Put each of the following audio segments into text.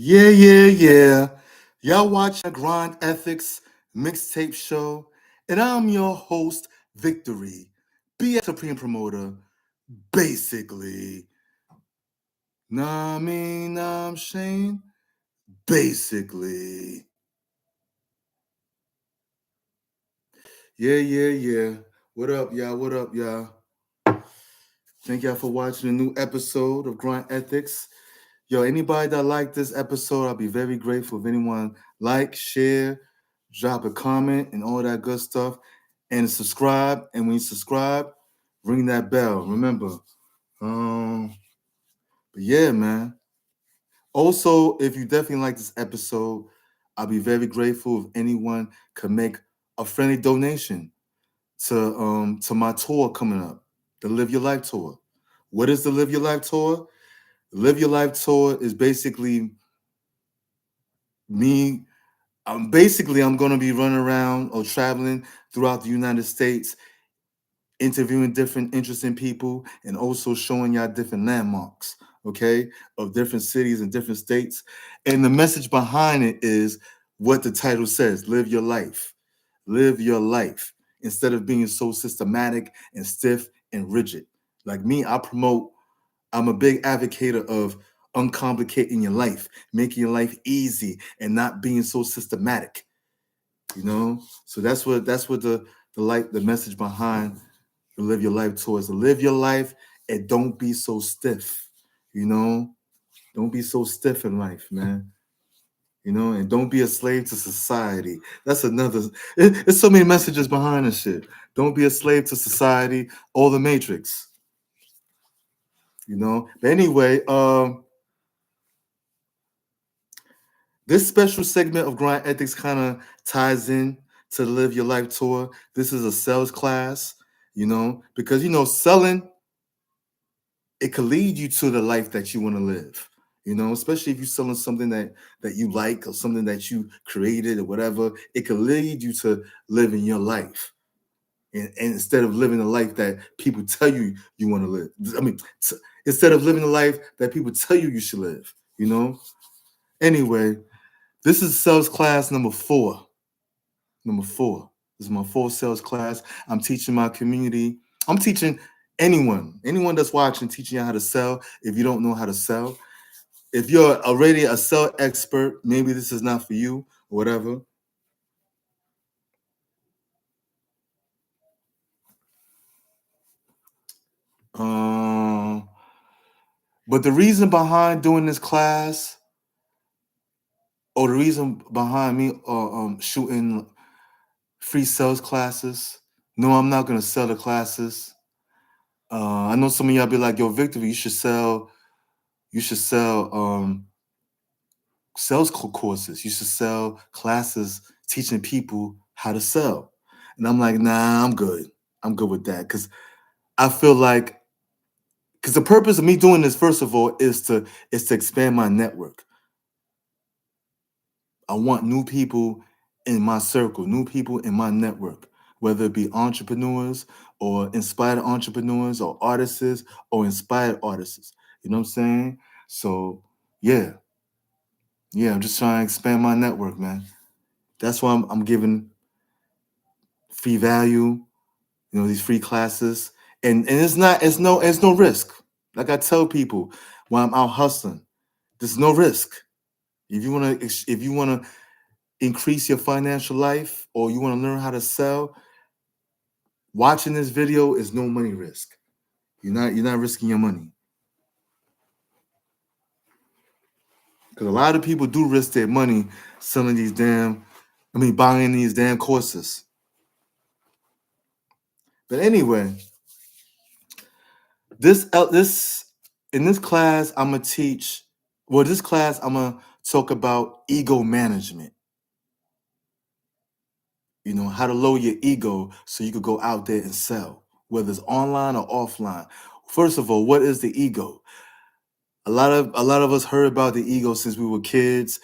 Yeah. Y'all watch the Grind Ethics mixtape show, and I'm your host, Victory BX Supreme Promoter. Basically, nah, I'm Shane. Basically, yeah. What up, y'all? What up, y'all? Thank y'all for watching a new episode of Grind Ethics. Yo, anybody that like this episode, I'll be very grateful if anyone like, share, drop a comment, and all that good stuff. And subscribe. And when you subscribe, ring that bell. Remember. But yeah, man. Also, if you definitely like this episode, I'll be very grateful if anyone could make a friendly donation to my tour coming up, the Live Your Life tour. What is the Live Your Life tour? Live Your Life tour is basically me. I'm going to be running around or traveling throughout the United States, interviewing different interesting people, and also showing y'all different landmarks, okay, of different cities and different states. And the message behind it is what the title says: live your life. Live your life instead of being so systematic and stiff and rigid. Like me, I'm a big advocate of uncomplicating your life, making your life easy and not being so systematic. So that's what the message behind the Live Your Life tour is: to live your life and don't be so stiff. You know, don't be so stiff in life, man. And don't be a slave to society. That's another. It's so many messages behind this shit. Don't be a slave to society or the matrix. But anyway, this special segment of Grind Ethics kind of ties in to the Live Your Life tour. This is a sales class, because selling, it could lead you to the life that you want to live. Especially if you're selling something that you like or something that you created or whatever, it could lead you to living your life. And instead of living the life that people tell you want to live. Instead of living the life that people tell you should live. Anyway, this is sales class number 4. Number 4. This is my 4th sales class. I'm teaching my community. I'm teaching anyone that's watching, teaching you how to sell. If you don't know how to sell, if you're already a sell expert, maybe this is not for you or whatever. But the reason behind doing this class, or the reason behind me shooting free sales classes, no, I'm not gonna sell the classes. I know some of y'all be like, "Yo, Victory, you should sell sales courses. You should sell classes teaching people how to sell." And I'm like, "Nah, I'm good. I'm good with that." I feel like, because the purpose of me doing this, first of all, is to expand my network. I want new people in my circle, new people in my network, whether it be entrepreneurs or inspired entrepreneurs or artists or inspired artists. You know what I'm saying? So yeah, I'm just trying to expand my network, man. That's why I'm giving free value, these free classes. And it's no risk. Like I tell people when I'm out hustling, there's no risk. If you wanna increase your financial life or you want to learn how to sell, watching this video is no money risk. You're not risking your money. Because a lot of people do risk their money buying these damn courses. But anyway, this in this class I'm gonna teach. Well, this class I'm gonna talk about ego management. How to lower your ego so you could go out there and sell, whether it's online or offline. First of all, what is the ego? A lot of us heard about the ego since we were kids.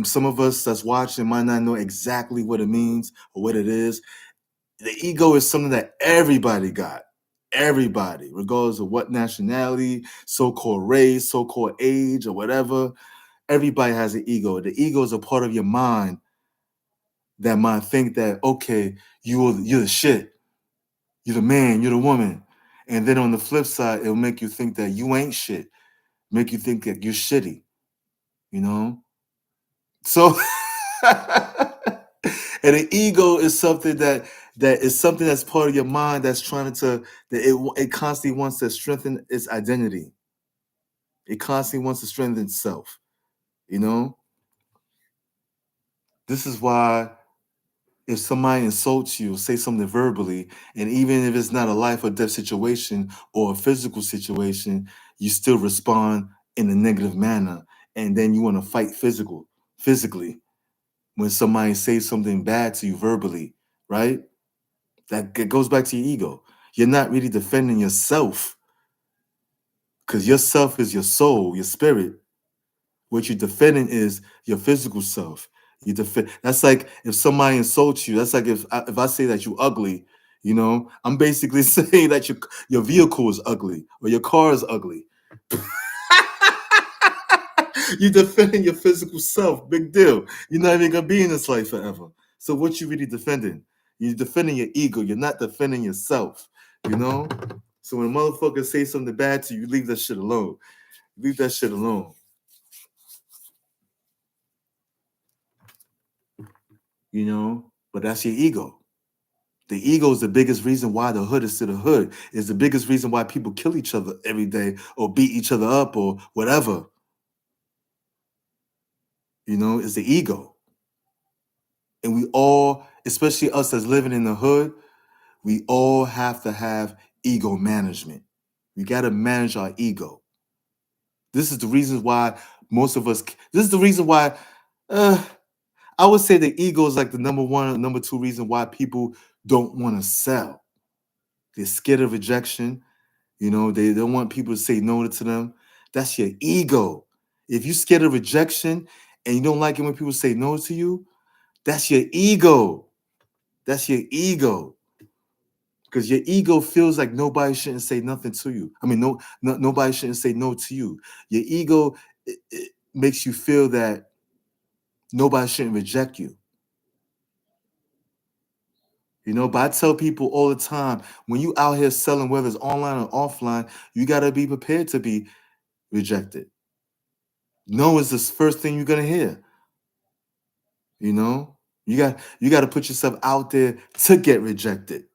Some of us that's watching might not know exactly what it means or what it is. The ego is something that everybody got. Everybody, regardless of what nationality, so-called race, so-called age, or whatever. Everybody has an ego. The ego is a part of your mind that might think that, okay, you're the shit. You're the man, you're the woman. And then on the flip side, it'll make you think that you ain't shit. Make you think that you're shitty, you know? So and the ego is something that is something that's part of your mind that's trying to that it constantly wants to strengthen its identity. It constantly wants to strengthen itself, you know? This is why if somebody insults you, say something verbally, and even if it's not a life or death situation or a physical situation, you still respond in a negative manner. And then you want to fight physically when somebody says something bad to you verbally, right? That goes back to your ego. You're not really defending yourself because yourself is your soul, your spirit. What you're defending is your physical self. You defend. That's like if somebody insults you. That's like if I say that you ugly. You know, I'm basically saying that your vehicle is ugly or your car is ugly. You're defending your physical self. Big deal. You're not even gonna be in this life forever. So what you really defending? You're defending your ego. You're not defending yourself. You know. So when a motherfucker say something bad to you, leave that shit alone. Leave that shit alone. You know. But that's your ego. The ego is the biggest reason why the hood is still the hood. Is the biggest reason why people kill each other every day or beat each other up or whatever. You know, it's the ego. And we all, especially us that's living in the hood, we all have to have ego management. We got to manage our ego. This is the reason why most of us, this is the reason why I would say the ego is like the number one, number two reason why people don't want to sell. They're scared of rejection. You know, they don't want people to say no to them. That's your ego. If you're scared of rejection and you don't like it when people say no to you, that's your ego. That's your ego. Because your ego feels like nobody shouldn't say nothing to you. I mean, nobody shouldn't say no to you. Your ego it makes you feel that nobody shouldn't reject you. You know, but I tell people all the time, when you out here selling, whether it's online or offline, you got to be prepared to be rejected. No is the first thing you're gonna hear. You know, you got to put yourself out there to get rejected.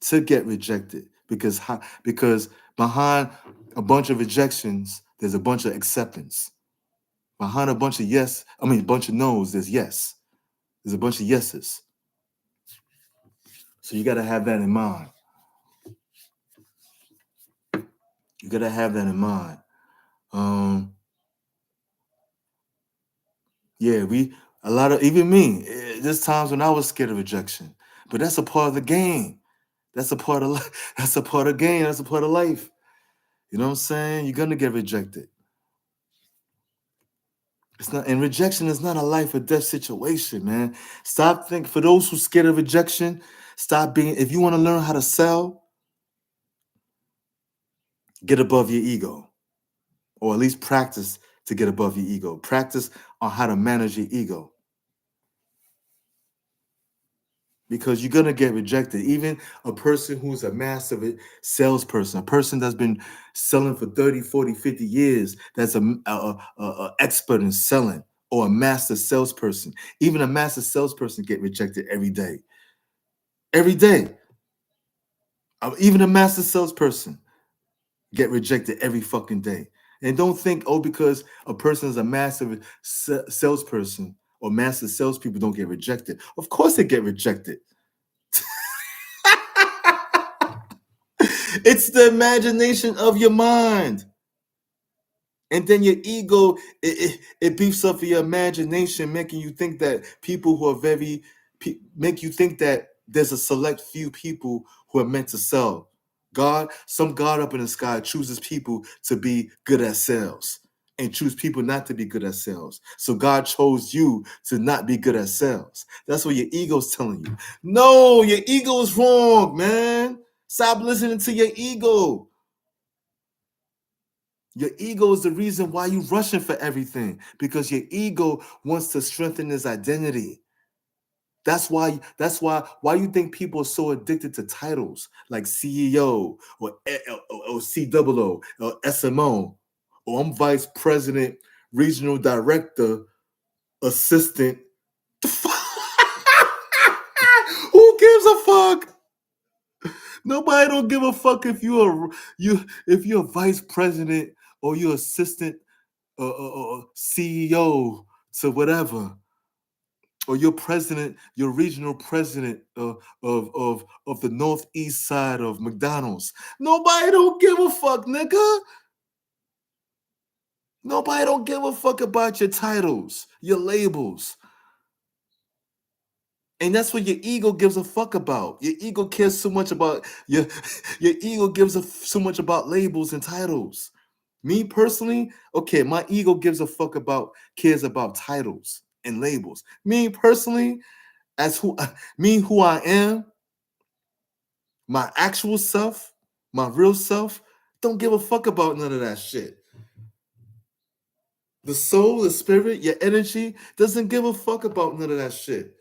To get rejected, because behind a bunch of rejections, there's a bunch of acceptance. Behind a bunch of a bunch of no's, there's yes. There's a bunch of yeses. So you got to have that in mind. You got to have that in mind. Yeah, a lot of even me. There's times when I was scared of rejection, but that's a part of the game. That's a part of life. That's a part of the game. That's a part of life. You know what I'm saying? You're gonna get rejected. It's not, and rejection is not a life or death situation, man. Stop thinking. For those who scared of rejection, stop being. If you want to learn how to sell, get above your ego, or at least practice to get above your ego. Practice on how to manage your ego. Because you're gonna get rejected. Even a person who's a master salesperson, a person that's been selling for 30, 40, 50 years, that's a expert in selling, or a master salesperson. Even a master salesperson get rejected every day. Every day. Even a master salesperson get rejected every fucking day. And don't think, oh, because a person is a master salesperson or master salespeople don't get rejected. Of course they get rejected. It's the imagination of your mind. And then your ego, it beefs up your imagination, making you think that people who are make you think that there's a select few people who are meant to sell. Some God up in the sky chooses people to be good at sales and choose people not to be good at sales. So God chose you to not be good at sales. That's what your ego's telling you. No, your ego is wrong, man. Stop listening to your ego. Your ego is the reason why you rushing for everything, because your ego wants to strengthen his identity. That's why you think people are so addicted to titles like CEO or COO or SMO, or I'm vice president, regional director, assistant. Who gives a fuck? Nobody don't give a fuck if you're a vice president or you're assistant or CEO to whatever, or you're president, you're regional president of the northeast side of McDonald's. Nobody don't give a fuck, nigga. Nobody don't give a fuck about your titles, your labels. And that's what your ego gives a fuck about. Your ego cares so much about your ego gives so much about labels and titles. Me personally, okay, my ego gives a fuck about cares about titles and labels. Me personally, as who I am, my actual self, my real self, don't give a fuck about none of that shit. The soul, the spirit, your energy doesn't give a fuck about none of that shit.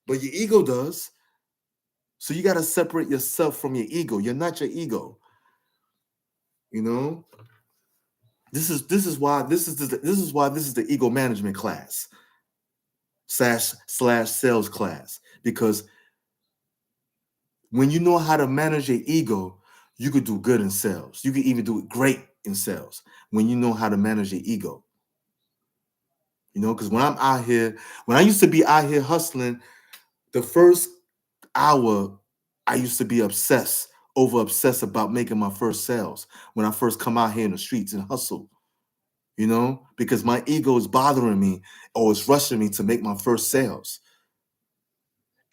But your ego does. So you got to separate yourself from your ego. You're not your ego. You know? This is the ego management class slash sales class, because when you know how to manage your ego, you could do good in sales. You could even do it great in sales when you know how to manage your ego. You know, because when I used to be out here hustling, the first hour, I used to be obsessed about making my first sales when I first come out here in the streets and hustle, you know, because my ego is bothering me or it's rushing me to make my first sales.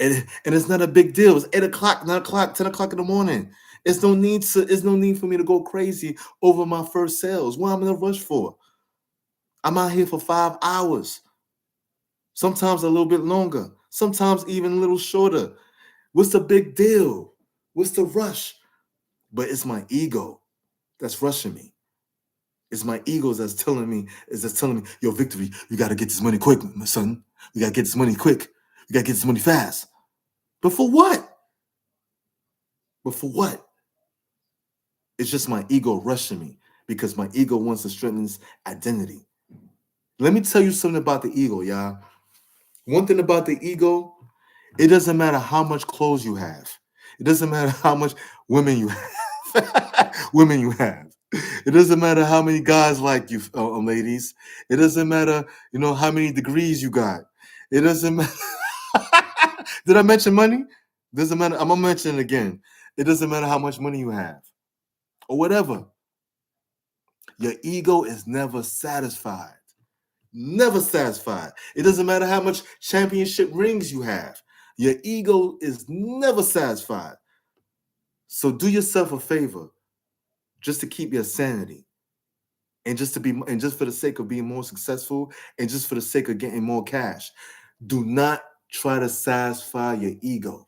And it's not a big deal. It's 8 o'clock, 9 o'clock, 10 o'clock in the morning. It's no need for me to go crazy over my first sales. What I'm in a rush for? I'm out here for 5 hours, sometimes a little bit longer, sometimes even a little shorter. What's the big deal? What's the rush? But it's my ego that's rushing me. It's my ego that's telling me, yo, Victory, you gotta get this money quick, my son. You gotta get this money quick. You gotta get this money fast. But for what? But for what? It's just my ego rushing me because my ego wants to strengthen its identity. Let me tell you something about the ego, y'all. One thing about the ego, it doesn't matter how much clothes you have. It doesn't matter how much women you have. Women you have. It doesn't matter how many guys like you, ladies. It doesn't matter, how many degrees you got. It doesn't matter. Did I mention money? Doesn't matter. I'm gonna mention it again. It doesn't matter how much money you have or whatever. Your ego is never satisfied. Never satisfied. It doesn't matter how much championship rings you have. Your ego is never satisfied. So do yourself a favor, just to keep your sanity, and just for the sake of being more successful, and just for the sake of getting more cash. Do not try to satisfy your ego.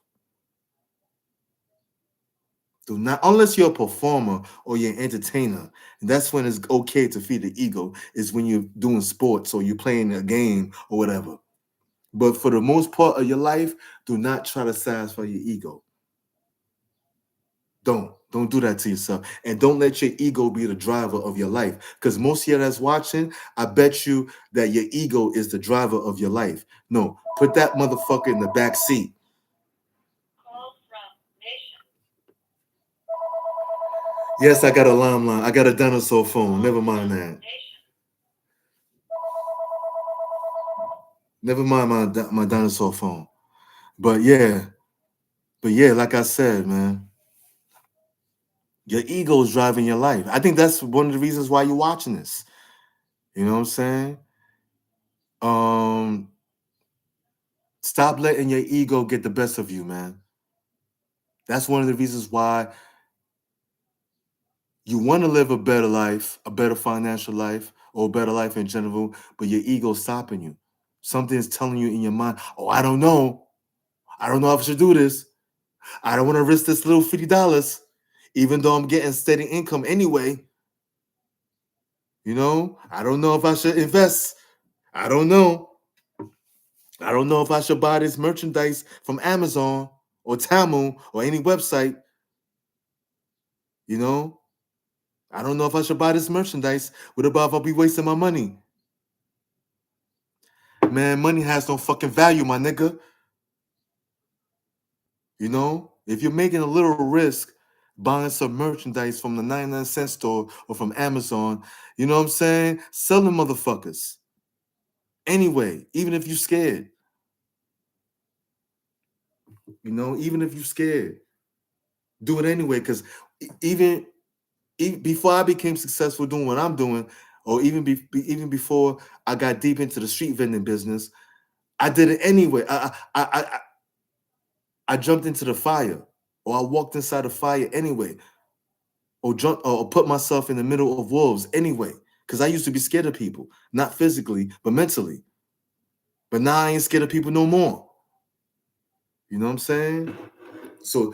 Do not, unless you're a performer or you're an entertainer. And that's when it's okay to feed the ego, is when you're doing sports or you're playing a game or whatever. But for the most part of your life, do not try to satisfy your ego. Don't do that to yourself. And don't let your ego be the driver of your life. Because most of you that's watching, I bet you that your ego is the driver of your life. No, put that motherfucker in the back seat. Yes, I got a line. I got a dinosaur phone. Never mind that. Never mind my dinosaur phone. But yeah, like I said, man, your ego is driving your life. I think that's one of the reasons why you're watching this. You know what I'm saying? Um, Stop letting your ego get the best of you, man. That's one of the reasons why you want to live a better life, a better financial life, or a better life in general, but your ego's stopping you. Something's telling you in your mind, oh, I don't know. I don't know if I should do this. I don't want to risk this little $50, even though I'm getting steady income anyway. You know, I don't know if I should invest. I don't know. I don't know if I should buy this merchandise from Amazon or Tamu or any website. You know, I don't know if I should buy this merchandise. What about if I'll be wasting my money? Man, money has no fucking value, my nigga. You know, if you're making a little risk buying some merchandise from the 99-cent store or from Amazon, you know what I'm saying? Sell them motherfuckers. Anyway, even if you're scared, you know, even if you're scared, do it anyway. Because even before I became successful doing what I'm doing, or even before I got deep into the street vending business, I did it anyway. I jumped into the fire, or I walked inside the fire anyway, or put myself in the middle of wolves anyway. Because I used to be scared of people, not physically, but mentally. But now I ain't scared of people no more. You know what I'm saying? So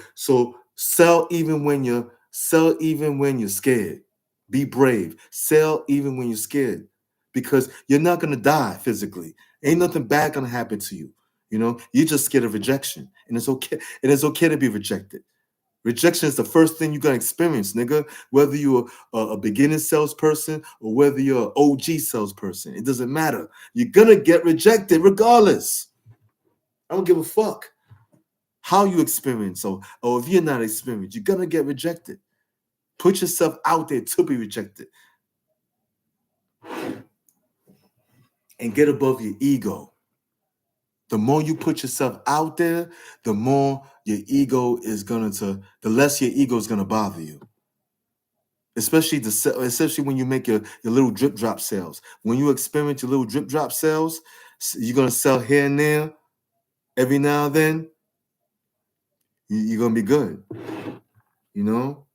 sell even when you're scared. Be brave. Sell even when you're scared. Because you're not gonna die physically. Ain't nothing bad gonna happen to you. You know, you're just scared of rejection. And it's okay. And it's okay to be rejected. Rejection is the first thing you're gonna experience, nigga. Whether you're a beginning salesperson or whether you're an OG salesperson, it doesn't matter. You're gonna get rejected regardless. I don't give a fuck how you experience or if you're not experienced, you're gonna get rejected. Put yourself out there to be rejected and get above your ego. The more you put yourself out there, the more your ego is the less your ego is gonna bother you. Especially when you make your little drip drop sales. When you experience your little drip drop sales, you're gonna sell here and there every now and then. You're gonna be good, you know.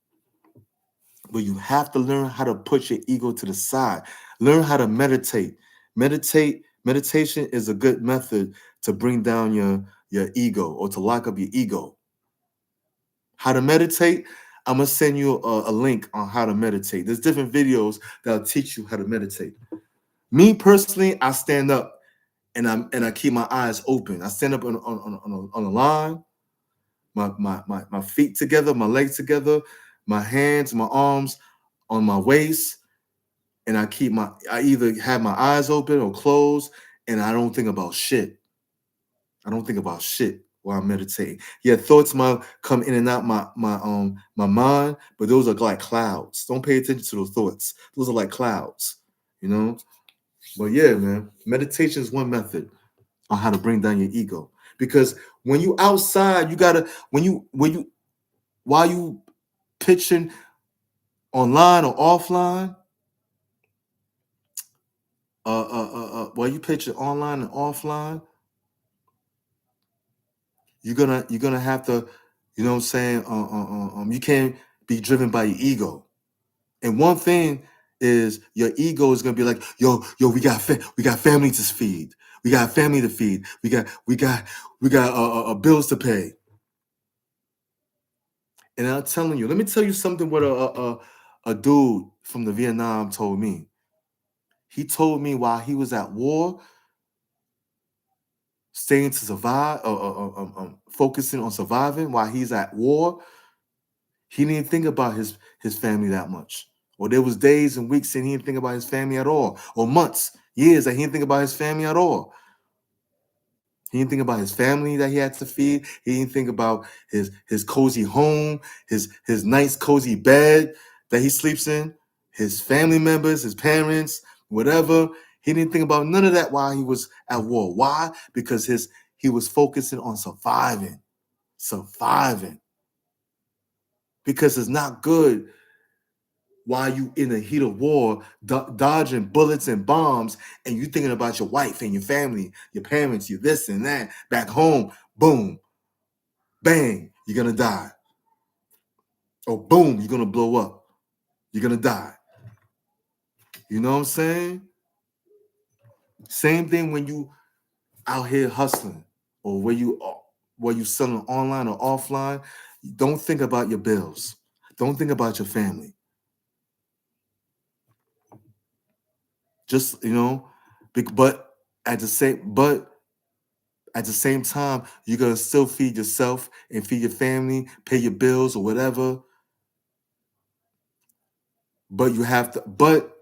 But you have to learn how to put your ego to the side. Learn how to meditate. Meditation is a good method to bring down your ego or to lock up your ego. How to meditate? I'm gonna send you a link on how to meditate. There's different videos that'll teach you how to meditate. Me personally, I stand up and I keep my eyes open. I stand up on a line, my feet together, my legs together, my hands, my arms on my waist, and I either have my eyes open or closed, and I don't think about shit. I don't think about shit while I'm meditating. Yeah, thoughts might come in and out my mind, but those are like clouds. Don't pay attention to those thoughts. Those are like clouds, you know. But yeah, man, meditation is one method on how to bring down your ego. Because when you outside, you gotta when you while you pitching online or offline, while you pitching online and offline, you're gonna have to, you know what I'm saying? You can't be driven by your ego. And one thing is your ego is gonna be like, yo, we got family to feed. We got family to feed. We got bills to pay. And I'm telling you, let me tell you something. What a dude from the Vietnam told me. He told me while he was at war, staying to survive, focusing on surviving while he's at war. He didn't think about his family that much. Or there was days and weeks and he didn't think about his family at all. Or months, years that he didn't think about his family at all. He didn't think about his family that he had to feed. He didn't think about his cozy home, his nice cozy bed that he sleeps in, his family members, his parents, whatever. He didn't think about none of that while he was at war. Why? Because he was focusing on surviving. Surviving. Because it's not good while you in the heat of war, dodging bullets and bombs, and you thinking about your wife and your family, your parents, you this and that, back home, boom, bang, you're gonna die. Or boom, you're gonna blow up. You're gonna die. You know what I'm saying? Same thing when you out here hustling, or where you selling online or offline. Don't think about your bills. Don't think about your family. Just, but at the same but at the same time, you're gonna still feed yourself and feed your family, pay your bills or whatever. But you have to. But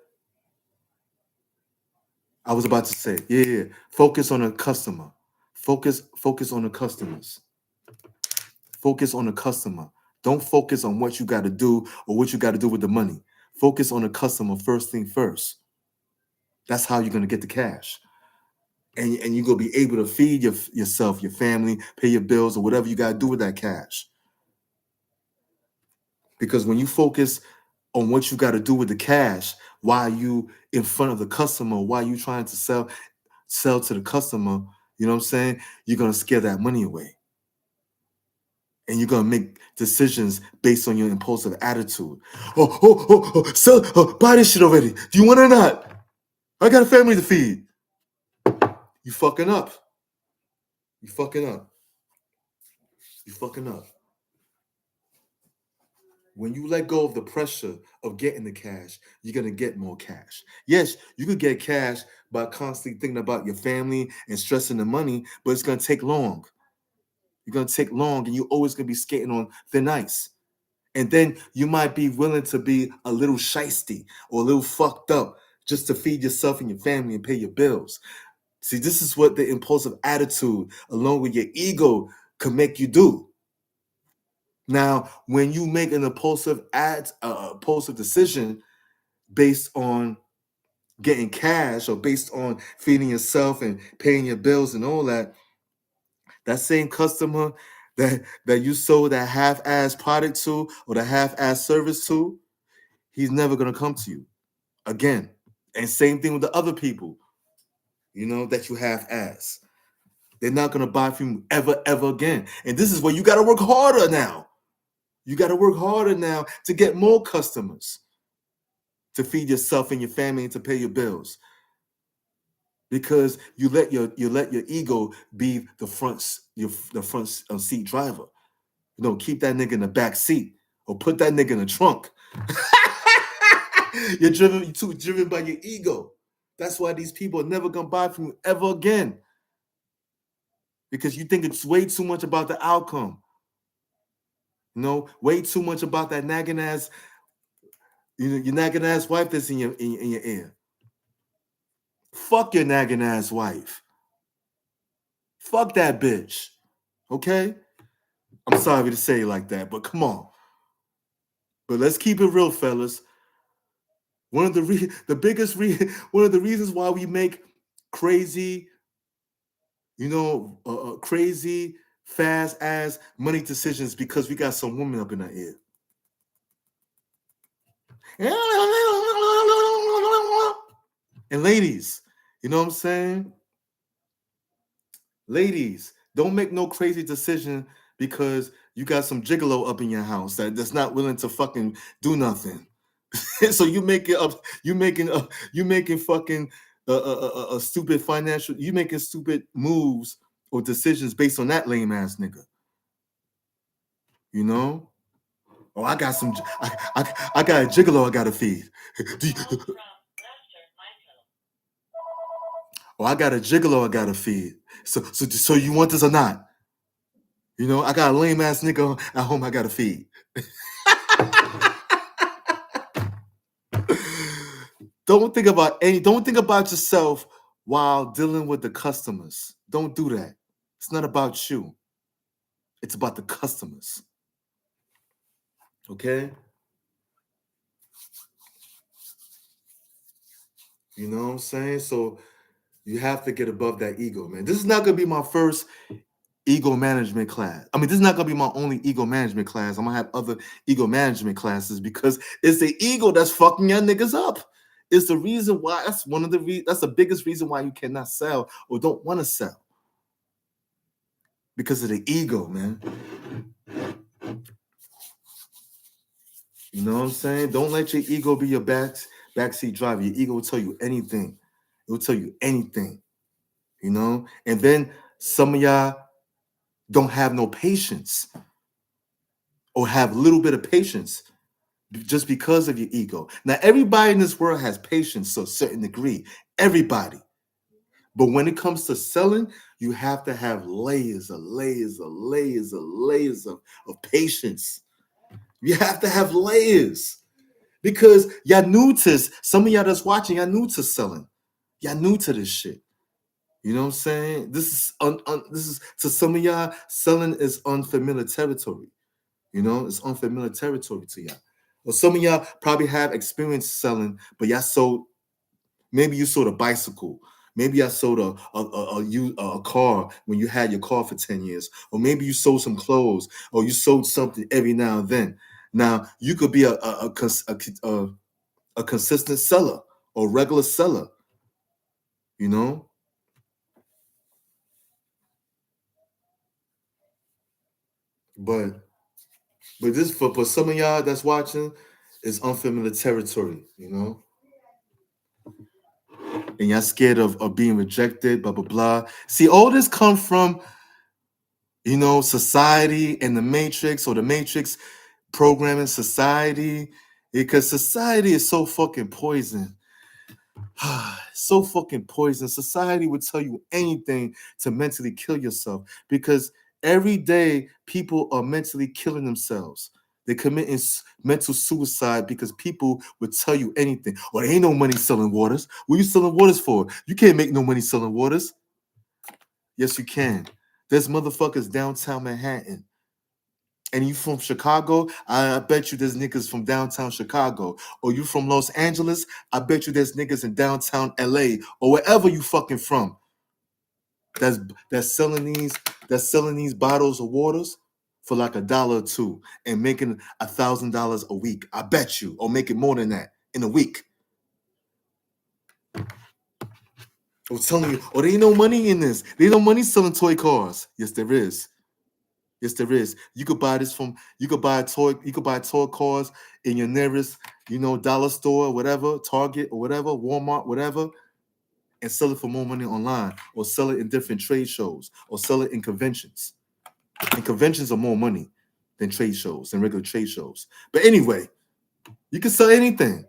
I was about to say, yeah. Focus on the customer. Focus on the customers. Focus on the customer. Don't focus on what you got to do or what you got to do with the money. Focus on the customer first thing first. That's how you're gonna get the cash. And you're gonna be able to feed yourself, your family, pay your bills, or whatever you gotta do with that cash. Because when you focus on what you got to do with the cash while you in front of the customer, while you trying to sell to the customer, you know what I'm saying? You're gonna scare that money away. And you're gonna make decisions based on your impulsive attitude. Sell, buy this shit already. Do you want it or not? I got a family to feed. You fucking up. You fucking up. You fucking up. When you let go of the pressure of getting the cash, you're gonna get more cash. Yes, you could get cash by constantly thinking about your family and stressing the money, but it's gonna take long. You're gonna take long, and you're always gonna be skating on thin ice. And then you might be willing to be a little shisty or a little fucked up just to feed yourself and your family and pay your bills. See, this is what the impulsive attitude, along with your ego, can make you do. Now, when you make an impulsive decision based on getting cash or based on feeding yourself and paying your bills and all that, that same customer that you sold that half-ass product to or the half-ass service to, he's never gonna come to you again. And same thing with the other people, that you half-ass. They're not gonna buy from you ever again. And this is where you gotta work harder now. You gotta work harder now to get more customers, to feed yourself and your family and to pay your bills. Because you let your ego be the front seat driver. Keep that nigga in the back seat or put that nigga in the trunk. You're too driven by your ego. That's why these people are never gonna buy from you ever again. Because you think it's way too much about the outcome. Way too much about that nagging ass, your nagging ass wife that's in your ear. Fuck your nagging ass wife. Fuck that bitch. Okay? I'm sorry to say it like that, but come on. But let's keep it real, fellas. One of the one of the reasons why we make crazy, crazy fast ass money decisions because we got some women up in our ear. And ladies, you know what I'm saying? Ladies, don't make no crazy decision because you got some gigolo up in your house that's not willing to fucking do nothing. So you making fucking a stupid financial. You making stupid moves or decisions based on that lame ass nigga. Oh, I got some. I got a gigolo I gotta feed. Oh, I got a gigolo I gotta feed. So you want this or not? I got a lame ass nigga at home I gotta feed. Don't think about yourself while dealing with the customers. Don't do that. It's not about you. It's about the customers. Okay? You know what I'm saying? So you have to get above that ego, man. This is not gonna be my first ego management class. I mean, this is not gonna be my only ego management class. I'm gonna have other ego management classes because it's the ego that's fucking your niggas up. It's the reason why. That's that's the biggest reason why you cannot sell or don't want to sell. Because of the ego, man. You know what I'm saying? Don't let your ego be your backseat driver. Your ego will tell you anything. It will tell you anything. And then some of y'all don't have no patience or have a little bit of patience just because of your ego. Now, everybody in this world has patience to a certain degree. Everybody. But when it comes to selling, you have to have layers of patience. You have to have layers. Because y'all new to some of y'all that's watching, y'all new to selling. Y'all new to this shit. You know what I'm saying? This is to some of y'all, selling is unfamiliar territory. You know, it's unfamiliar territory to y'all. Well, some of y'all probably have experience selling, but y'all sold, maybe you sold a bicycle. Maybe I sold a car when you had your car for 10 years. Or maybe you sold some clothes, or you sold something every now and then. Now, you could be a consistent seller or regular seller, you know? But this for some of y'all that's watching is unfamiliar territory, you know? And y'all scared of being rejected, blah, blah, blah. See, all this comes from, you know, society and the matrix, or the matrix programming society, because society is so fucking poison. So fucking poison. Society would tell you anything to mentally kill yourself, because every day people are mentally killing themselves. They're committing mental suicide because people would tell you anything. Well, there ain't no money selling waters. What are you selling waters for? You can't make no money selling waters. Yes, you can. There's motherfuckers downtown Manhattan. And you from Chicago, I bet you there's niggas from downtown Chicago. Or you from Los Angeles, I bet you there's niggas in downtown LA, or wherever you fucking from. That's that's selling these bottles of waters for like $1 or $2 and making $1,000 a week. I bet you, or making more than that in a week. I was telling you, oh, there ain't no money in this. There ain't no money selling toy cars. Yes, there is. Yes, there is. You could buy this from. You could buy toy cars in your nearest, dollar store, whatever, Target or whatever, Walmart, whatever, and sell it for more money online, or sell it in different trade shows, or sell it in conventions. And conventions are more money than trade shows, than regular trade shows. But anyway, you can sell anything.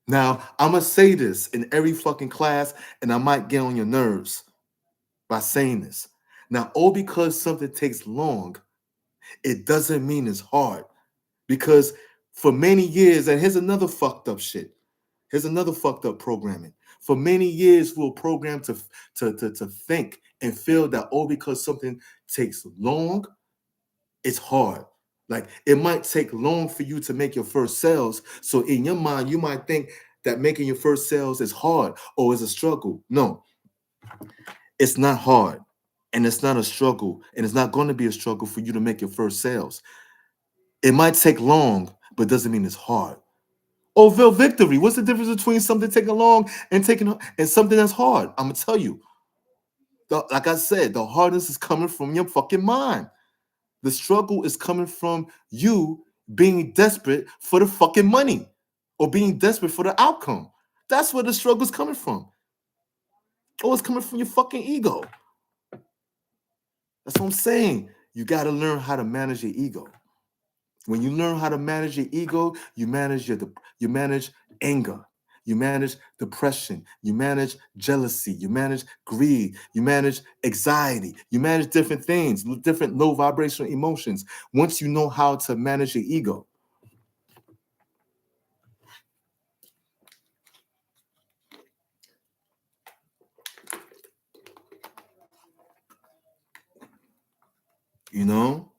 Now, I'm gonna say this in every fucking class, and I might get on your nerves by saying this. Now, all because something takes long, it doesn't mean it's hard. Because for many years, and here's another fucked up shit. Here's another fucked up programming. For many years, we were programmed to think and feel that all because something takes long, it's hard. Like, it might take long for you to make your first sales. So in your mind, you might think that making your first sales is hard or is a struggle. No, it's not hard. And it's not a struggle. And it's not going to be a struggle for you to make your first sales. It might take long, but doesn't mean it's hard. Oh, Victory. What's the difference between something taking long and something that's hard? I'm gonna tell you. Like I said, the hardness is coming from your fucking mind. The struggle is coming from you being desperate for the fucking money, or being desperate for the outcome. That's where the struggle is coming from. Oh, it's coming from your fucking ego. That's what I'm saying. You got to learn how to manage your ego. When you learn how to manage your ego, you manage anger, you manage depression, you manage jealousy, you manage greed, you manage anxiety, you manage different things, different low vibrational emotions. Once you know how to manage your ego, you know,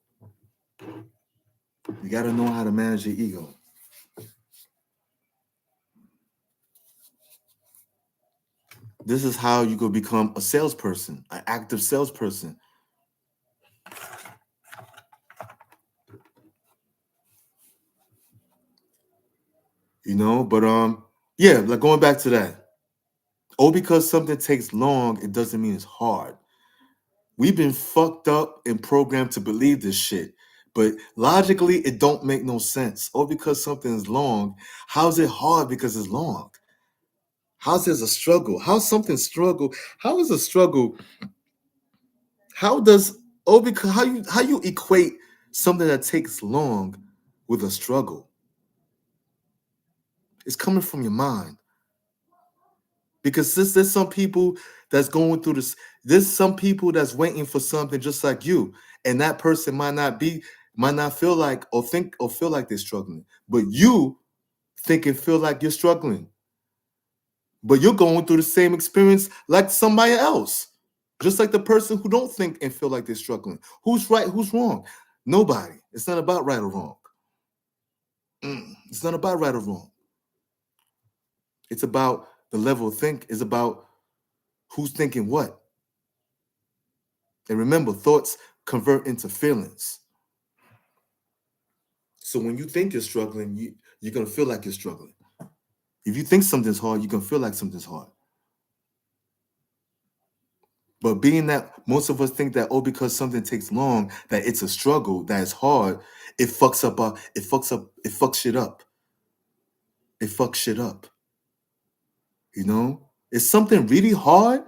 you got to know how to manage your ego. This is how you go become a salesperson, an active salesperson. But yeah, like going back to that. Oh, because something takes long, it doesn't mean it's hard. We've been fucked up and programmed to believe this shit. But logically, it don't make no sense. Or because something is long, how's it hard because it's long? How's there's a struggle? How's something struggle? How is a struggle? How does because how you equate something that takes long with a struggle. It's coming from your mind. Because there's some people that's going through this. There's some people that's waiting for something just like you. And that person might not feel like or think or feel like they're struggling. But you think and feel like you're struggling. But you're going through the same experience like somebody else. Just like the person who don't think and feel like they're struggling. Who's right? Who's wrong? Nobody. It's not about right or wrong. It's not about right or wrong. It's about the level of think. It's about who's thinking what. And remember, thoughts convert into feelings. So when you think you're struggling, you're going to feel like you're struggling. If you think something's hard, you're going to feel like something's hard. But being that most of us think that, oh, because something takes long, that it's a struggle, that it's hard, it fucks shit up. It fucks shit up. You know? Is something really hard?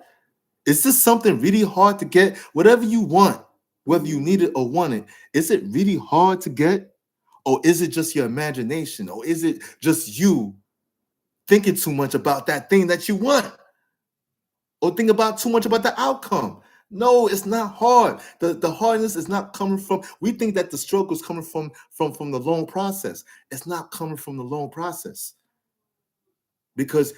Is this something really hard to get? Whatever you want, whether you need it or want it, is it really hard to get? Or is it just your imagination? Or is it just you thinking too much about that thing that you want? Or think about too much about the outcome? No, it's not hard. The hardness is not coming from, we think that the struggle is coming from the long process. It's not coming from the long process. Because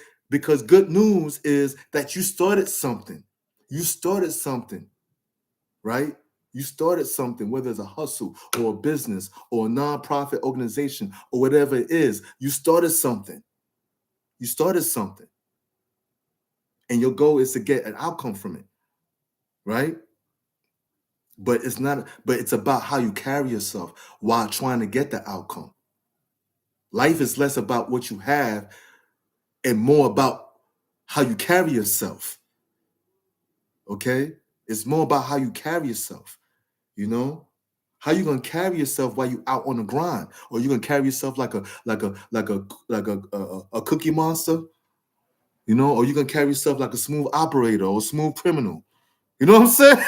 good news is that you started something. You started something, right? You started something, whether it's a hustle or a business or a nonprofit organization or whatever it is. You started something. You started something. And your goal is to get an outcome from it, right? But it's about how you carry yourself while trying to get the outcome. Life is less about what you have and more about how you carry yourself. Okay? It's more about how you carry yourself, you know? How you gonna carry yourself while you out on the grind? Or you gonna carry yourself like a cookie monster? You know, or you gonna carry yourself like a smooth operator or a smooth criminal? You know what I'm saying?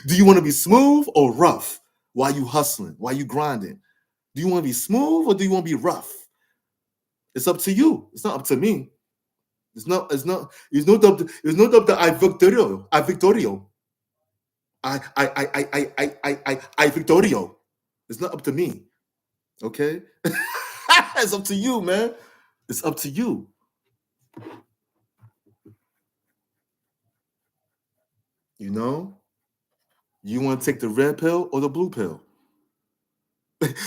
Do you want to be smooth or rough while you hustling, while you grinding? Do you want to be smooth or do you want to be rough? It's up to you. It's not up to me. It's not up to I Victorio. It's not up to me. Okay? It's up to you, man. It's up to you. You know? You want to take the red pill or the blue pill?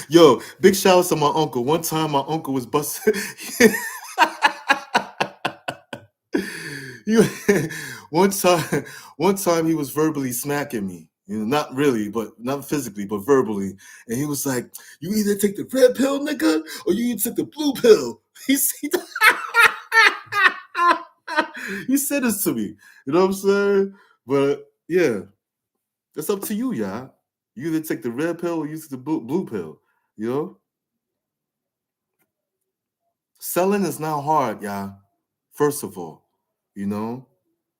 Yo, big shout out to my uncle. One time my uncle was busted. You one time he was verbally smacking me. You know, not really, but not physically, but verbally. And he was like, "You either take the red pill, nigga, or you either take the blue pill." He said, he said this to me. You know what I'm saying? But yeah, it's up to you, y'all. You either take the red pill or you take the blue pill. You know, selling is not hard, y'all. First of all, you know,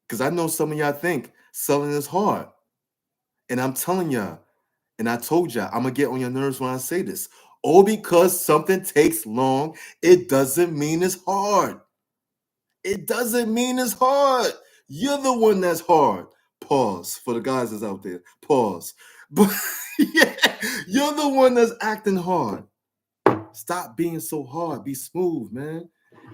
because I know some of y'all think selling is hard. And I'm telling y'all, and I told y'all, I'm gonna get on your nerves when I say this. Oh, because something takes long, it doesn't mean it's hard. It doesn't mean it's hard. You're the one that's hard. Pause for the guys that's out there. Pause. But yeah, you're the one that's acting hard. Stop being so hard. Be smooth, man.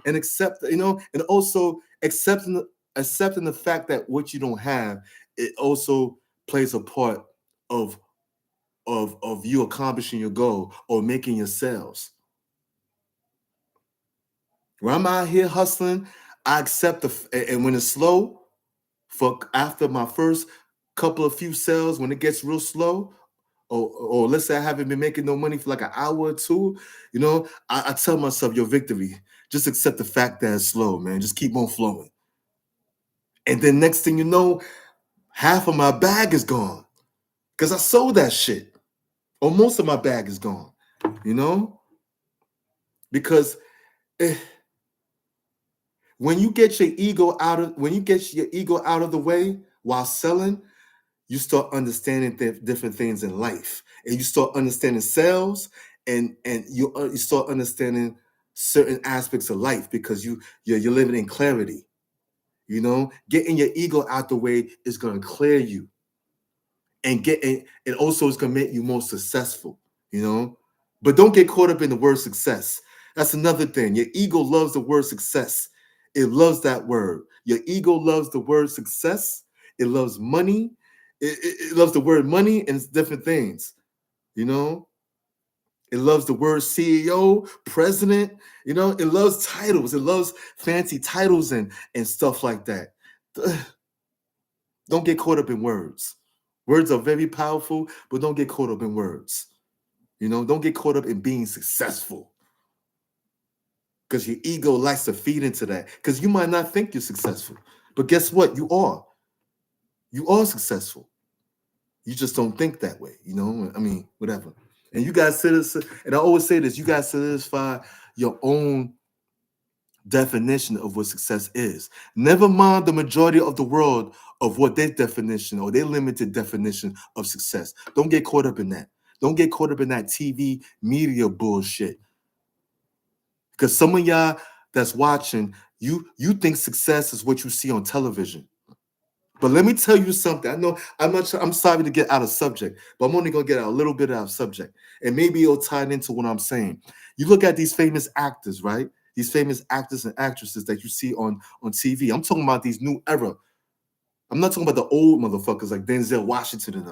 And accept, and also accepting the fact that what you don't have, it also plays a part of you accomplishing your goal or making your sales. When I'm out here hustling, I accept and when it's slow, for after my first couple of few sales, when it gets real slow, or let's say I haven't been making no money for like an hour or two, I tell myself, your victory, just accept the fact that it's slow, man. Just keep on flowing. And then next thing you know, half of my bag is gone because I sold that shit. Or most of my bag is gone, because when you get your ego out of the way while selling, you start understanding different things in life, and you start understanding sales, and you start understanding certain aspects of life because you're living in clarity. Getting your ego out the way is going to clear you, and it also is going to make you more successful. you know but don't get caught up in the word success. That's another thing. Your ego loves the word success. It loves that word. Your ego loves the word success. It loves money. It loves the word money and different things. you know it loves the word CEO, president. It loves titles. It loves fancy titles and stuff like that. Don't get caught up in words. Words are very powerful, but don't get caught up in words. Don't get caught up in being successful, because your ego likes to feed into that. Because you might not think you're successful, but guess what? You are. You are successful. You just don't think that way. I mean, whatever. And you guys and I always say this: you guys solidify your own definition of what success is. Never mind the majority of the world of what their definition or their limited definition of success. Don't get caught up in that. Don't get caught up in that TV media bullshit. Because some of y'all that's watching, you think success is what you see on television. But let me tell you something. I know I'm sorry to get out of subject, but I'm only gonna get a little bit out of subject. And maybe it'll tie into what I'm saying. You look at these famous actors, right? These famous actors and actresses that you see on TV. I'm talking about these new era. I'm not talking about the old motherfuckers like Denzel Washington and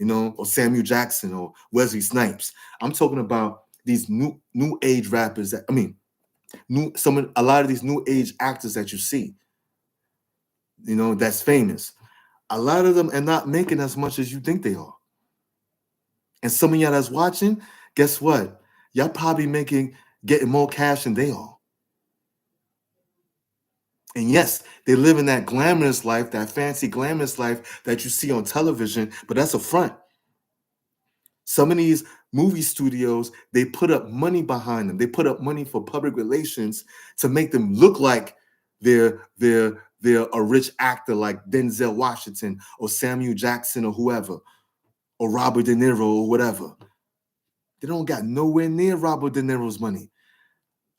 them, or Samuel Jackson or Wesley Snipes. I'm talking about these new age rappers that, I mean, a lot of these new age actors that you see, that's famous. A lot of them are not making as much as you think they are. And some of y'all that's watching, guess what? Y'all probably getting more cash than they are. And yes, they live in that glamorous life, that fancy glamorous life that you see on television, but that's a front. Some of these movie studios, they put up money behind them. They put up money for public relations to make them look like they're a rich actor like Denzel Washington or Samuel Jackson or whoever, or Robert De Niro or whatever. They don't got nowhere near Robert De Niro's money.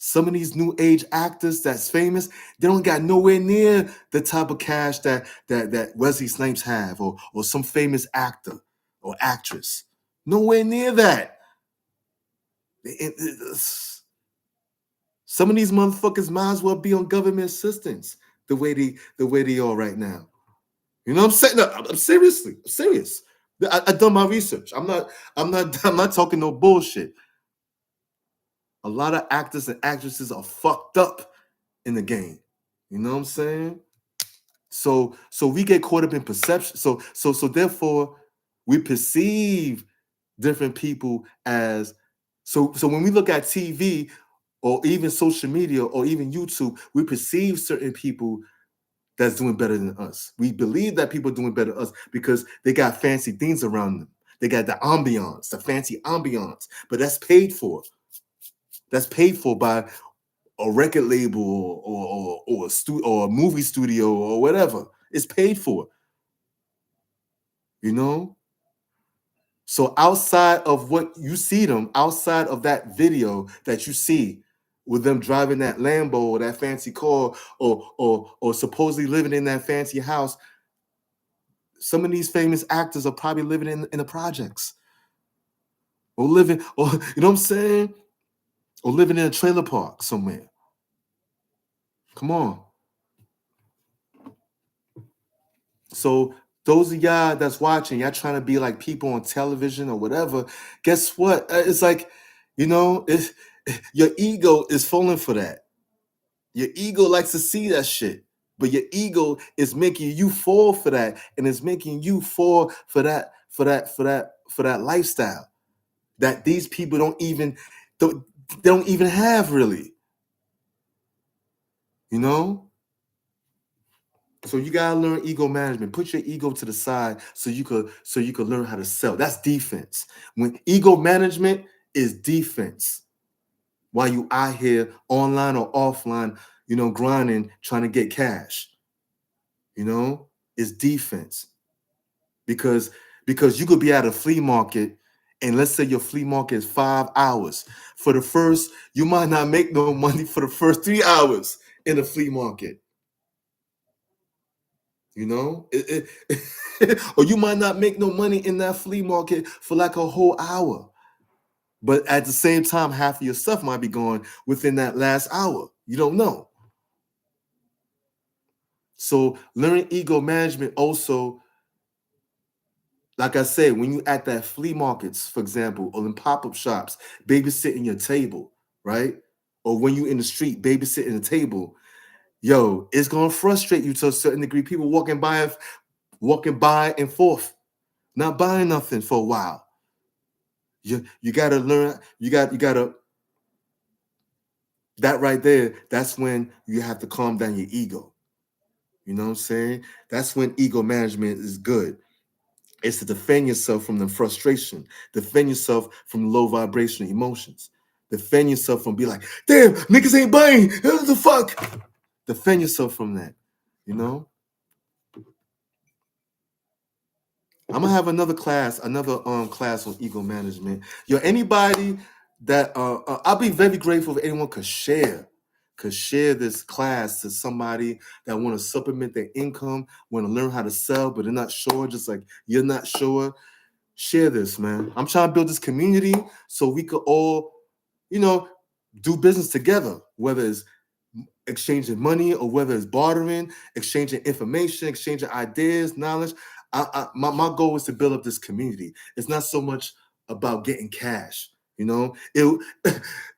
Some of these new age actors that's famous, they don't got nowhere near the type of cash that Wesley Snipes have, or some famous actor or actress. Nowhere near that. Some of these motherfuckers might as well be on government assistance the way they are right now. You know what I'm saying? No, I'm serious. I done my research. I'm not talking no bullshit. A lot of actors and actresses are fucked up in the game. You know what I'm saying? So we get caught up in perception. So therefore we perceive different people as so when we look at TV or even social media or even YouTube, we perceive certain people that's doing better than us. We believe that people are doing better than us because they got fancy things around them. They got the ambiance, the fancy ambiance, but that's paid for. That's paid for by a record label or a movie studio or whatever. It's paid for. You know? So outside of what you see them, outside of that video that you see with them driving that Lambo or that fancy car or supposedly living in that fancy house, some of these famous actors are probably living in the projects. Or living, or you know what I'm saying? Or living in a trailer park somewhere. Come on. So those of y'all that's watching, y'all trying to be like people on television or whatever. Guess what? It's like, it's your ego is falling for that. Your ego likes to see that shit, but your ego is making you fall for that, and it's making you fall for that lifestyle that these people don't even have really. You know. So you gotta learn ego management. Put your ego to the side so you could learn how to sell. That's defense. When ego management is defense, while you out here online or offline, grinding, trying to get cash. It's defense. because you could be at a flea market, and let's say your flea market is 5 hours. For the first, you might not make no money for the first 3 hours in the flea market. You know, or you might not make no money in that flea market for like a whole hour. But at the same time, half of your stuff might be gone within that last hour. You don't know. So learning ego management also, like I said, when you at that flea markets, for example, or in pop-up shops, babysitting your table, right? Or when you in the street babysitting the table, yo, it's gonna frustrate you to a certain degree. People walking by and forth, not buying nothing for a while. You gotta learn, you gotta that right there, that's when you have to calm down your ego. You know what I'm saying? That's when ego management is good. It's to defend yourself from the frustration, defend yourself from low vibrational emotions, defend yourself from be like, damn, niggas ain't buying. What the fuck? Defend yourself from that. You know? I'm gonna have another class on ego management. Yo, anybody that I'll be very grateful if anyone could share this class to somebody that want to supplement their income, want to learn how to sell, but they're not sure, just like you're not sure. Share this, man. I'm trying to build this community so we could all, you know, do business together, whether it's exchanging money or whether it's bartering, exchanging information, exchanging ideas, knowledge. My goal is to build up this community. It's not so much about getting cash, you know.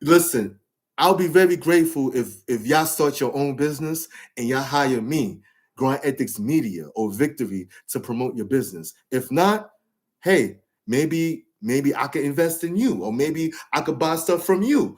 Listen, I'll be very grateful if y'all start your own business and y'all hire me, Grind Ethiks Media or Victory to promote your business. If not, hey, maybe I could invest in you, or maybe I could buy stuff from you,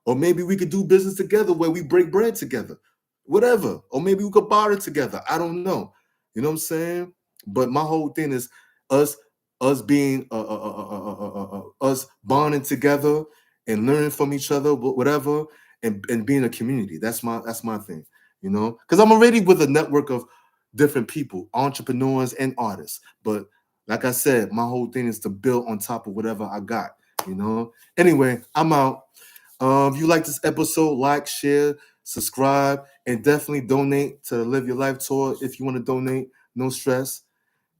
or maybe we could do business together where we break bread together, whatever, or maybe we could barter together. I don't know. You know what I'm saying? But my whole thing is us us being us bonding together and learning from each other, whatever, and being a community. That's my thing, you know, because I'm already with a network of different people, entrepreneurs and artists. But like I said, my whole thing is to build on top of whatever I got, you know. Anyway, I'm out. If you like this episode, like, share, subscribe, and definitely donate to the Live Your Life tour if you want to donate. No stress.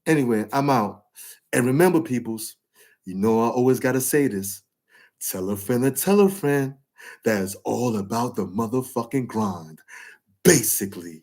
Anyway, I'm out. And remember, peoples, you know I always gotta say this. Tell a friend to tell a friend that is all about the motherfucking grind. Basically.